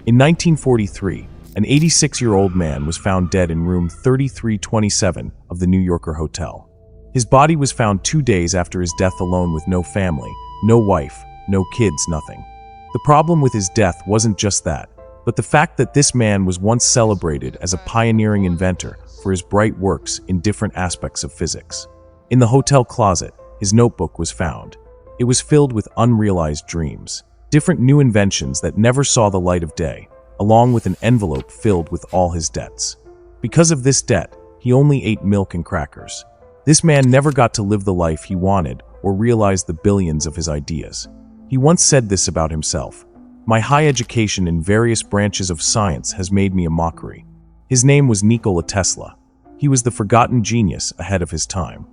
In 1943, an 86-year-old man was found dead in room 3327 of the New Yorker hotel. His body was found 2 days after his death alone with no family, no wife, no kids, nothing. The problem with his death wasn't just that, but the fact that this man was once celebrated as a pioneering inventor for his bright works in different aspects of physics. In the hotel closet, his notebook was found. It was filled with unrealized dreams, different new inventions that never saw the light of day, along with an envelope filled with all his debts. Because of this debt, he only ate milk and crackers. This man never got to live the life he wanted or realize the billions of his ideas. He once said this about himself: "My high education in various branches of science has made me a mockery." His name was Nikola Tesla. He was the forgotten genius ahead of his time.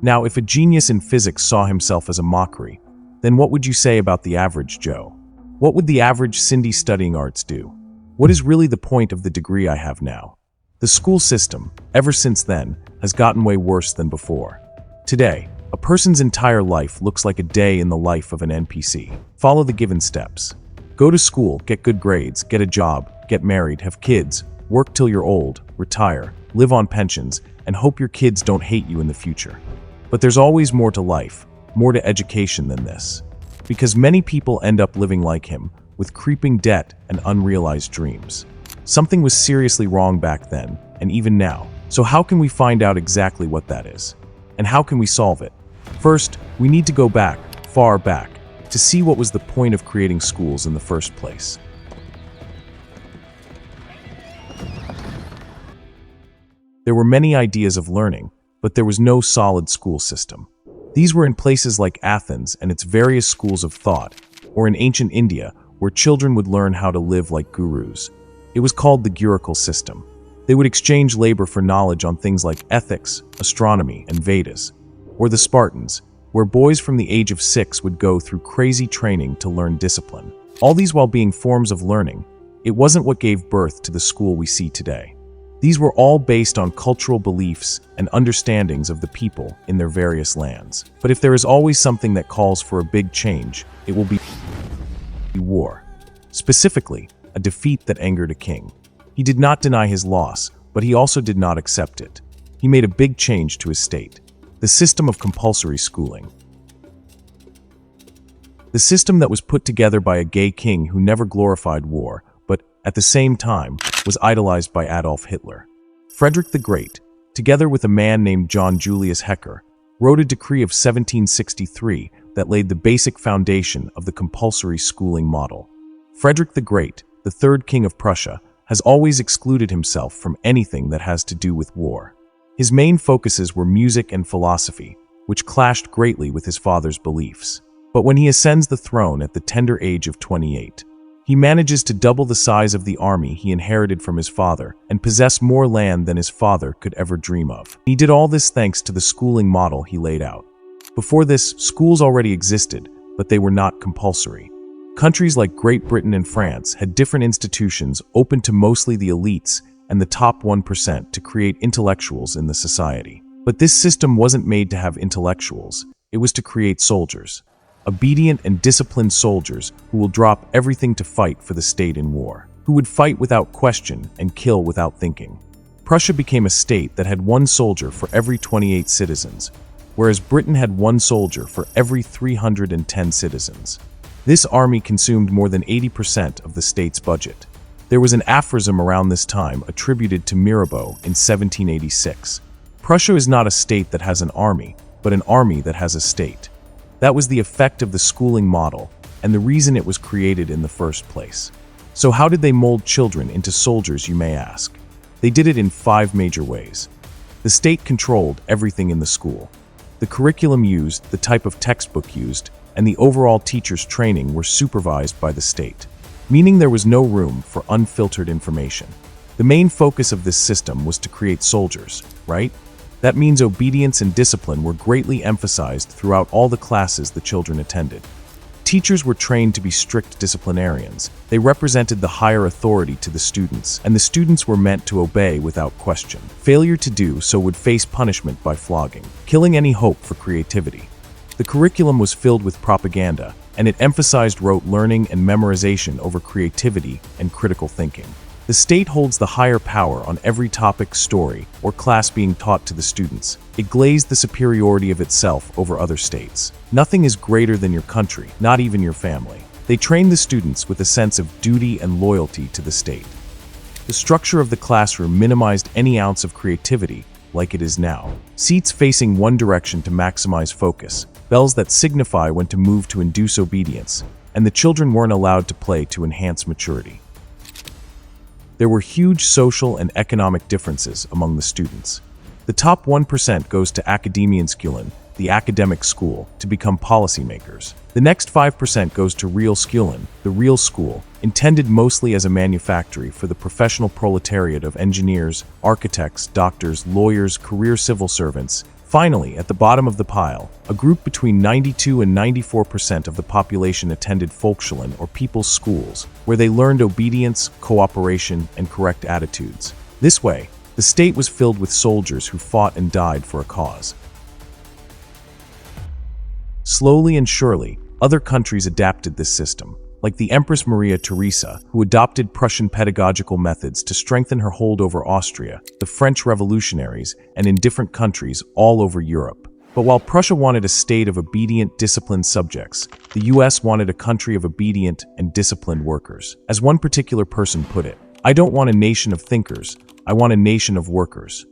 Now, if a genius in physics saw himself as a mockery, then what would you say about the average Joe? What would the average Cindy studying arts do? What is really the point of the degree I have now? The school system, ever since then, has gotten way worse than before. Today, a person's entire life looks like a day in the life of an NPC. Follow the given steps. Go to school, get good grades, get a job, get married, have kids, work till you're old, retire, live on pensions, and hope your kids don't hate you in the future. But there's always more to life, more to education than this. Because many people end up living like him, with creeping debt and unrealized dreams. Something was seriously wrong back then, and even now. So how can we find out exactly what that is? And how can we solve it? First, we need to go back, far back, to see what was the point of creating schools in the first place. There were many ideas of learning, but there was no solid school system. These were in places like Athens and its various schools of thought, or in ancient India, where children would learn how to live like gurus. It was called the Gurukul system. They would exchange labor for knowledge on things like ethics, astronomy, and Vedas. Or the Spartans, where boys from the age of 6 would go through crazy training to learn discipline. All these while being forms of learning, it wasn't what gave birth to the school we see today. These were all based on cultural beliefs and understandings of the people in their various lands. But if there is always something that calls for a big change, it will be war. Specifically, a defeat that angered a king. He did not deny his loss, but he also did not accept it. He made a big change to his state: the system of compulsory schooling. The system that was put together by a gay king who never glorified war, but, at the same time, was idolized by Adolf Hitler. Frederick the Great, together with a man named John Julius Hecker, wrote a decree of 1763 that laid the basic foundation of the compulsory schooling model. Frederick the Great, the third king of Prussia, has always excluded himself from anything that has to do with war. His main focuses were music and philosophy, which clashed greatly with his father's beliefs. But when he ascends the throne at the tender age of 28, he manages to double the size of the army he inherited from his father and possess more land than his father could ever dream of. He did all this thanks to the schooling model he laid out. Before this, schools already existed, but they were not compulsory. Countries like Great Britain and France had different institutions open to mostly the elites and the top 1% to create intellectuals in the society. But this system wasn't made to have intellectuals, it was to create soldiers. Obedient and disciplined soldiers who will drop everything to fight for the state in war, who would fight without question and kill without thinking. Prussia became a state that had one soldier for every 28 citizens, whereas Britain had one soldier for every 310 citizens. This army consumed more than 80% of the state's budget. There was an aphorism around this time attributed to Mirabeau in 1786. Prussia is not a state that has an army, but an army that has a state. That was the effect of the schooling model, and the reason it was created in the first place. So how did they mold children into soldiers, you may ask? They did it in 5 major ways. The state controlled everything in the school. The curriculum used, the type of textbook used, and the overall teacher's training were supervised by the state, meaning there was no room for unfiltered information. The main focus of this system was to create soldiers, right? That means obedience and discipline were greatly emphasized throughout all the classes the children attended. Teachers were trained to be strict disciplinarians. They represented the higher authority to the students, and the students were meant to obey without question. Failure to do so would face punishment by flogging, killing any hope for creativity. The curriculum was filled with propaganda, and it emphasized rote learning and memorization over creativity and critical thinking. The state holds the higher power on every topic, story, or class being taught to the students. It glazed the superiority of itself over other states. Nothing is greater than your country, not even your family. They train the students with a sense of duty and loyalty to the state. The structure of the classroom minimized any ounce of creativity, like it is now. Seats facing one direction to maximize focus, bells that signify when to move to induce obedience, and the children weren't allowed to play to enhance maturity. There were huge social and economic differences among the students. The top 1% goes to Akademienskolan, the academic school, to become policymakers. The next 5% goes to Realskolan, the real school, intended mostly as a manufactory for the professional proletariat of engineers, architects, doctors, lawyers, career civil servants. Finally, at the bottom of the pile, a group between 92 and 94% of the population attended Volksholen or people's schools, where they learned obedience, cooperation, and correct attitudes. This way, the state was filled with soldiers who fought and died for a cause. Slowly and surely, other countries adapted this system, like the Empress Maria Theresa, who adopted Prussian pedagogical methods to strengthen her hold over Austria, the French revolutionaries, and in different countries all over Europe. But while Prussia wanted a state of obedient, disciplined subjects, the US wanted a country of obedient and disciplined workers. As one particular person put it, "I don't want a nation of thinkers, I want a nation of workers."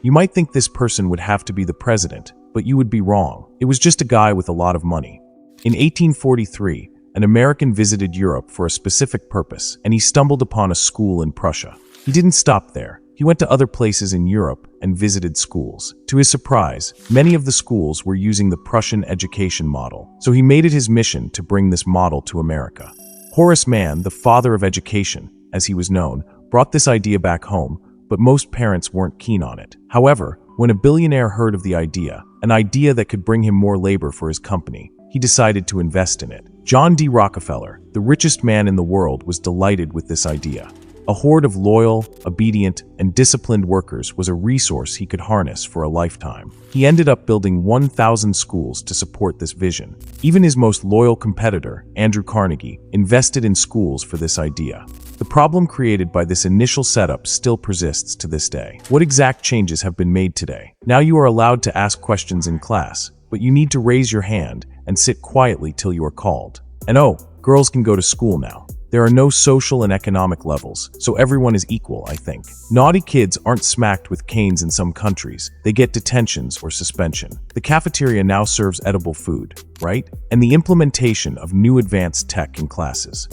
You might think this person would have to be the president, but you would be wrong. It was just a guy with a lot of money. In 1843, an American visited Europe for a specific purpose, and he stumbled upon a school in Prussia. He didn't stop there. He went to other places in Europe and visited schools. To his surprise, many of the schools were using the Prussian education model, so he made it his mission to bring this model to America. Horace Mann, the father of education, as he was known, brought this idea back home, but most parents weren't keen on it. However, when a billionaire heard of the idea, an idea that could bring him more labor for his company, he decided to invest in it. John D. Rockefeller, the richest man in the world, was delighted with this idea. A horde of loyal, obedient, and disciplined workers was a resource he could harness for a lifetime. He ended up building 1,000 schools to support this vision. Even his most loyal competitor, Andrew Carnegie, invested in schools for this idea. The problem created by this initial setup still persists to this day. What exact changes have been made today? Now you are allowed to ask questions in class, but you need to raise your hand and sit quietly till you are called. And oh, girls can go to school now. There are no social and economic levels, so everyone is equal, I think. Naughty kids aren't smacked with canes in some countries. They get detentions or suspension. The cafeteria now serves edible food, right? And the implementation of new advanced tech in classes.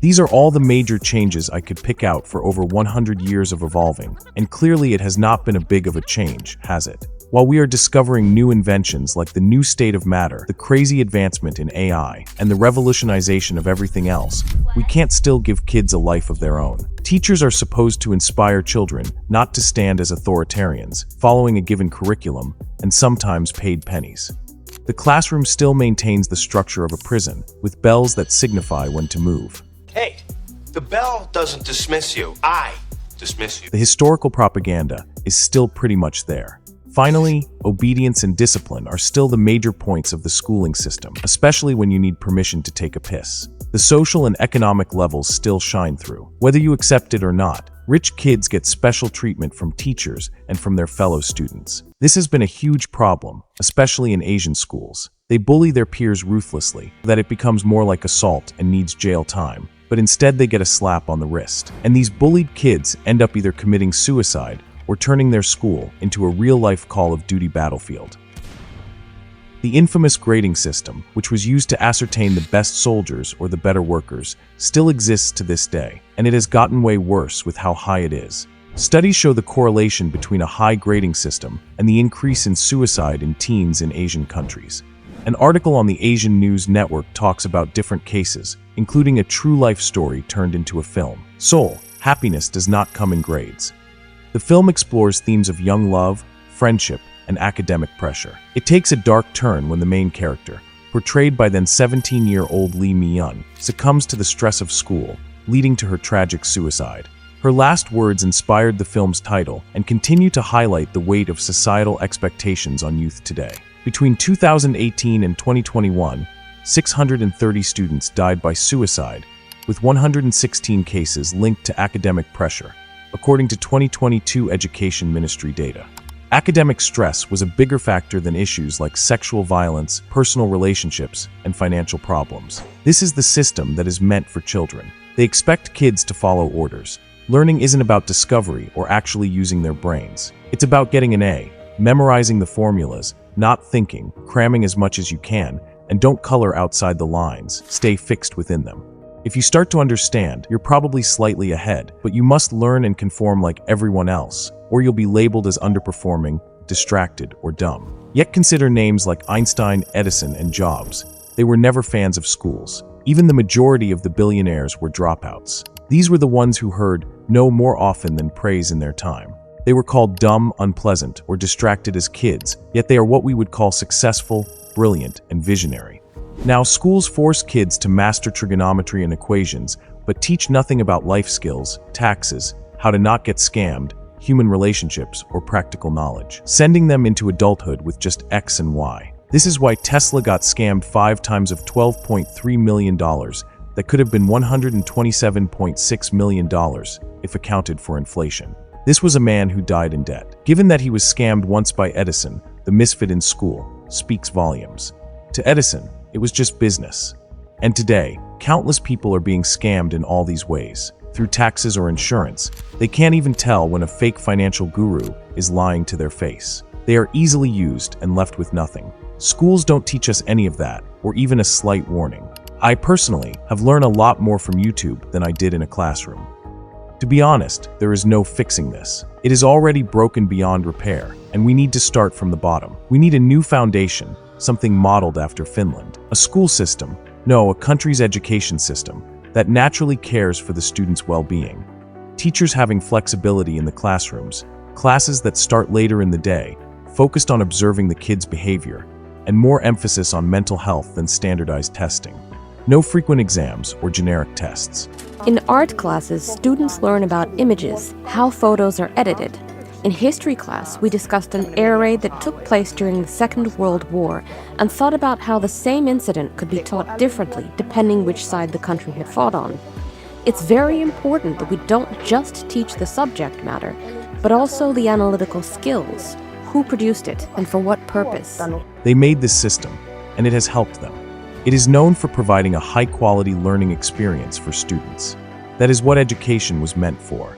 These are all the major changes I could pick out for over 100 years of evolving, and clearly it has not been a big of a change, has it? While we are discovering new inventions like the new state of matter, the crazy advancement in AI, and the revolutionization of everything else, we can't still give kids a life of their own. Teachers are supposed to inspire children, not to stand as authoritarians, following a given curriculum, and sometimes paid pennies. The classroom still maintains the structure of a prison, with bells that signify when to move. Hey, the bell doesn't dismiss you. I dismiss you. The historical propaganda is still pretty much there. Finally, obedience and discipline are still the major points of the schooling system, especially when you need permission to take a piss. The social and economic levels still shine through. Whether you accept it or not, rich kids get special treatment from teachers and from their fellow students. This has been a huge problem, especially in Asian schools. They bully their peers ruthlessly, so that it becomes more like assault and needs jail time. But instead they get a slap on the wrist. And these bullied kids end up either committing suicide or turning their school into a real-life Call of Duty battlefield. The infamous grading system, which was used to ascertain the best soldiers or the better workers, still exists to this day, and it has gotten way worse with how high it is. Studies show the correlation between a high grading system and the increase in suicide in teens in Asian countries. An article on the Asian News Network talks about different cases, including a true-life story turned into a film. Seoul, happiness does not come in grades. The film explores themes of young love, friendship, and academic pressure. It takes a dark turn when the main character, portrayed by then 17-year-old Lee Mi-yeon, succumbs to the stress of school, leading to her tragic suicide. Her last words inspired the film's title and continue to highlight the weight of societal expectations on youth today. Between 2018 and 2021, 630 students died by suicide, with 116 cases linked to academic pressure, according to 2022 Education Ministry data. Academic stress was a bigger factor than issues like sexual violence, personal relationships, and financial problems. This is the system that is meant for children. They expect kids to follow orders. Learning isn't about discovery or actually using their brains. It's about getting an A, memorizing the formulas, not thinking, cramming as much as you can, and don't color outside the lines, stay fixed within them. If you start to understand, you're probably slightly ahead, but you must learn and conform like everyone else, or you'll be labeled as underperforming, distracted, or dumb. Yet consider names like Einstein, Edison, and Jobs. They were never fans of schools. Even the majority of the billionaires were dropouts. These were the ones who heard no more often than praise in their time. They were called dumb, unpleasant, or distracted as kids, yet they are what we would call successful, brilliant, and visionary. Now, schools force kids to master trigonometry and equations, but teach nothing about life skills, taxes, how to not get scammed, human relationships, or practical knowledge, sending them into adulthood with just X and Y. This is why Tesla got scammed 5 times of $12.3 million that could have been $127.6 million if accounted for inflation. This was a man who died in debt. Given that he was scammed once by Edison, the misfit in school, speaks volumes. To Edison, it was just business. And today, countless people are being scammed in all these ways. Through taxes or insurance, they can't even tell when a fake financial guru is lying to their face. They are easily used and left with nothing. Schools don't teach us any of that, or even a slight warning. I personally have learned a lot more from YouTube than I did in a classroom. To be honest, there is no fixing this. It is already broken beyond repair, and we need to start from the bottom. We need a new foundation, something modeled after Finland. A school system, no, a country's education system, that naturally cares for the students' well-being. Teachers having flexibility in the classrooms, classes that start later in the day, focused on observing the kids' behavior, and more emphasis on mental health than standardized testing. No frequent exams or generic tests. In art classes, students learn about images, how photos are edited. In history class, we discussed an air raid that took place during the Second World War and thought about how the same incident could be taught differently depending which side the country had fought on. It's very important that we don't just teach the subject matter, but also the analytical skills, who produced it and for what purpose. They made this system, and it has helped them. It is known for providing a high-quality learning experience for students. That is what education was meant for.